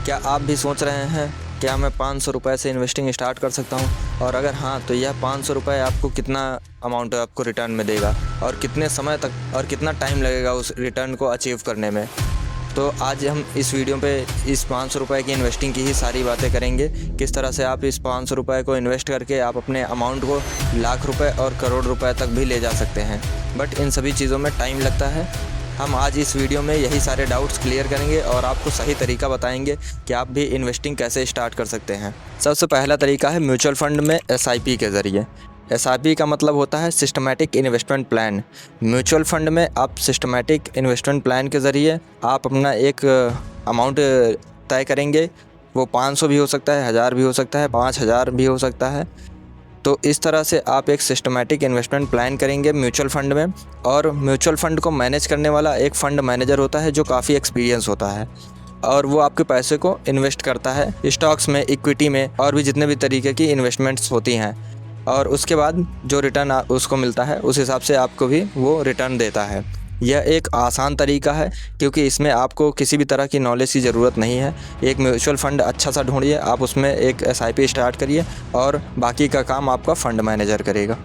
क्या आप भी सोच रहे हैं क्या मैं 500 रुपये से इन्वेस्टिंग स्टार्ट कर सकता हूं? और अगर हाँ, तो यह 500 रुपये आपको कितना अमाउंट आपको रिटर्न में देगा और कितने समय तक और कितना टाइम लगेगा उस रिटर्न को अचीव करने में? तो आज हम इस वीडियो पे इस 500 रुपये की इन्वेस्टिंग की ही सारी बातें करेंगे। किस तरह से आप इस 500 रुपये को इन्वेस्ट करके आप अपने अमाउंट को लाख रुपए और करोड़ रुपए तक भी ले जा सकते हैं। बट इन सभी चीज़ों में टाइम लगता है। हम आज इस वीडियो में यही सारे डाउट्स क्लियर करेंगे और आपको सही तरीका बताएंगे कि आप भी इन्वेस्टिंग कैसे स्टार्ट कर सकते हैं। सबसे पहला तरीका है म्यूचुअल फंड में SIP के ज़रिए। SIP का मतलब होता है systematic investment plan. Mutual fund में आप सिस्टमैटिक इन्वेस्टमेंट प्लान के ज़रिए आप अपना एक अमाउंट तय करेंगे। वो 500 भी हो सकता है, 1000 भी हो सकता है, 5000 भी हो सकता है। तो इस तरह से आप एक सिस्टमैटिक इन्वेस्टमेंट प्लान करेंगे म्यूचुअल फंड में। और म्यूचुअल फंड को मैनेज करने वाला एक फ़ंड मैनेजर होता है जो काफ़ी एक्सपीरियंस होता है और वो आपके पैसे को इन्वेस्ट करता है स्टॉक्स में, इक्विटी में और भी जितने भी तरीके की इन्वेस्टमेंट्स होती हैं। और उसके बाद जो रिटर्न उसको मिलता है उस हिसाब से आपको भी वो रिटर्न देता है। यह एक आसान तरीका है क्योंकि इसमें आपको किसी भी तरह की नॉलेज की ज़रूरत नहीं है। एक म्यूचुअल फ़ंड अच्छा सा ढूंढिए, आप उसमें एक SIP स्टार्ट करिए और बाकी का काम आपका फ़ंड मैनेजर करेगा।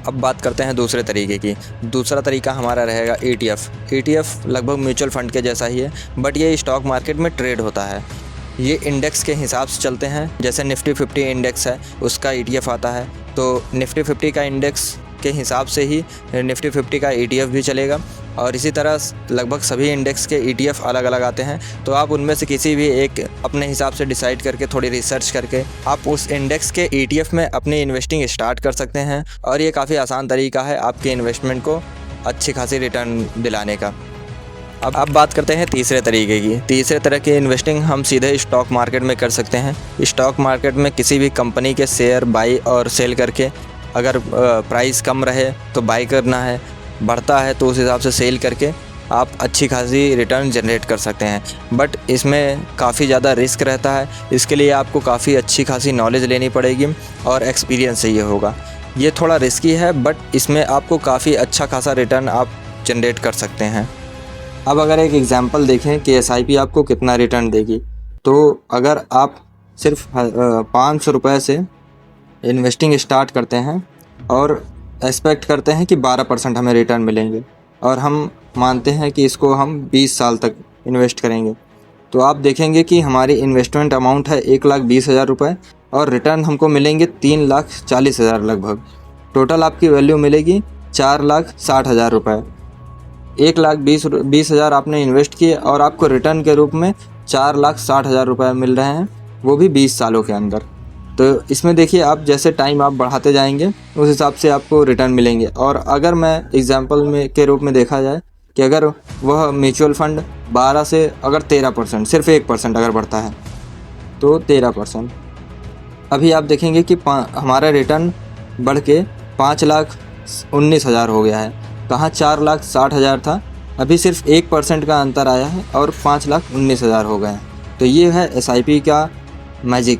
अब बात करते हैं दूसरे तरीके की। दूसरा तरीका हमारा रहेगा ETF लगभग म्यूचुअल फ़ंड के जैसा ही है, बट ये स्टॉक मार्केट में ट्रेड होता है। ये इंडेक्स के हिसाब से चलते हैं। जैसे निफ्टी 50 इंडेक्स है, उसका ETF आता है, तो निफ्टी 50 का इंडेक्स के हिसाब से ही निफ्टी 50 का ETF भी चलेगा। और इसी तरह लगभग सभी इंडेक्स के ETF अलग अलग आते हैं। तो आप उनमें से किसी भी एक अपने हिसाब से डिसाइड करके, थोड़ी रिसर्च करके आप उस इंडेक्स के ETF में अपनी इन्वेस्टिंग स्टार्ट कर सकते हैं। और ये काफ़ी आसान तरीका है आपके इन्वेस्टमेंट को अच्छी खासी रिटर्न दिलाने का। अब बात करते हैं तीसरे तरीके की। तीसरे तरह की इन्वेस्टिंग हम सीधे स्टॉक मार्केट में कर सकते हैं। स्टॉक मार्केट में किसी भी कंपनी के शेयर बाई और सेल करके, अगर प्राइस कम रहे तो बाई करना है, बढ़ता है तो उस हिसाब से सेल करके आप अच्छी खासी रिटर्न जनरेट कर सकते हैं। बट इसमें काफ़ी ज़्यादा रिस्क रहता है। इसके लिए आपको काफ़ी अच्छी खासी नॉलेज लेनी पड़ेगी और एक्सपीरियंस चाहिए होगा। ये थोड़ा रिस्की है बट इसमें आपको काफ़ी अच्छा खासा रिटर्न आप जनरेट कर सकते हैं। अब अगर एक एग्ज़ाम्पल देखें कि SIP आपको कितना रिटर्न देगी, तो अगर आप सिर्फ 500 रुपये से इन्वेस्टिंग स्टार्ट करते हैं और एक्सपेक्ट करते हैं कि 12% हमें रिटर्न मिलेंगे और हम मानते हैं कि इसको हम 20 साल तक इन्वेस्ट करेंगे, तो आप देखेंगे कि हमारी इन्वेस्टमेंट अमाउंट है 1,20,000 रुपये और रिटर्न हमको मिलेंगे 3,40,000 लगभग। टोटल आपकी वैल्यू मिलेगी 4,60,000 रुपये। 1,20,000 आपने इन्वेस्ट किए और आपको रिटर्न के रूप में 4,60,000 रुपये मिल रहे हैं, वो भी 20 सालों के अंदर। तो इसमें देखिए, आप जैसे टाइम आप बढ़ाते जाएंगे उस हिसाब से आपको रिटर्न मिलेंगे। और अगर मैं एग्जांपल में के रूप में देखा जाए कि अगर वह म्यूचुअल फंड 12 से अगर 13%, सिर्फ 1% अगर बढ़ता है तो 13%, अभी आप देखेंगे कि हमारा रिटर्न बढ़ के 5,19,000 हो गया है। कहाँ 4,60,000 था, अभी सिर्फ 1% का अंतर आया है और 5,19,000 हो गए हैं। तो ये है SIP का मैजिक।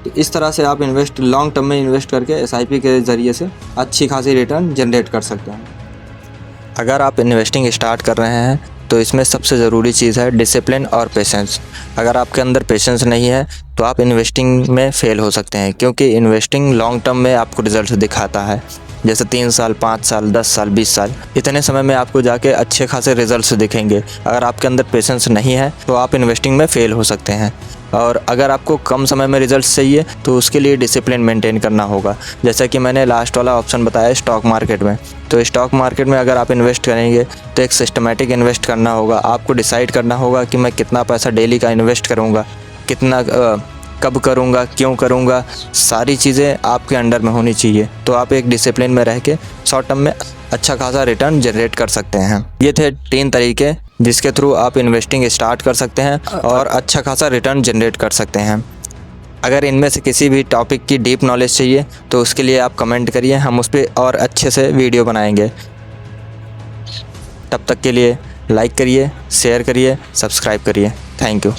तो इस तरह से आप लॉन्ग टर्म में इन्वेस्ट करके SIP के ज़रिए से अच्छी खासी रिटर्न जनरेट कर सकते हैं। अगर आप इन्वेस्टिंग स्टार्ट कर रहे हैं तो इसमें सबसे ज़रूरी चीज़ है डिसिप्लिन और पेशेंस। अगर आपके अंदर पेशेंस नहीं है तो आप इन्वेस्टिंग में फ़ेल हो सकते हैं, क्योंकि इन्वेस्टिंग लॉन्ग टर्म में आपको रिजल्ट दिखाता है। जैसे 3 साल, 5 साल, 10 साल, 20 साल, इतने समय में आपको जाके अच्छे खासे रिजल्ट्स दिखेंगे। अगर आपके अंदर पेशेंस नहीं है तो आप इन्वेस्टिंग में फ़ेल हो सकते हैं। और अगर आपको कम समय में रिजल्ट्स चाहिए तो उसके लिए डिसिप्लिन मेंटेन करना होगा। जैसा कि मैंने लास्ट वाला ऑप्शन बताया स्टॉक मार्केट में, तो स्टॉक मार्केट में अगर आप इन्वेस्ट करेंगे तो एक सिस्टमैटिक इन्वेस्ट करना होगा। आपको डिसाइड करना होगा कि मैं कितना पैसा डेली का इन्वेस्ट करूँगा, कितना कब करूँगा, क्यों करूँगा, सारी चीज़ें आपके अंडर में होनी चाहिए। तो आप एक डिसिप्लिन में रह के शॉर्ट टर्म में अच्छा खासा रिटर्न जनरेट कर सकते हैं। ये थे 3 तरीके जिसके थ्रू आप इन्वेस्टिंग स्टार्ट कर सकते हैं और अच्छा खासा रिटर्न जनरेट कर सकते हैं। अगर इनमें से किसी भी टॉपिक की डीप नॉलेज चाहिए तो उसके लिए आप कमेंट करिए, हम उस पर और अच्छे से वीडियो बनाएंगे। तब तक के लिए लाइक करिए, शेयर करिए, सब्सक्राइब करिए। Thank you.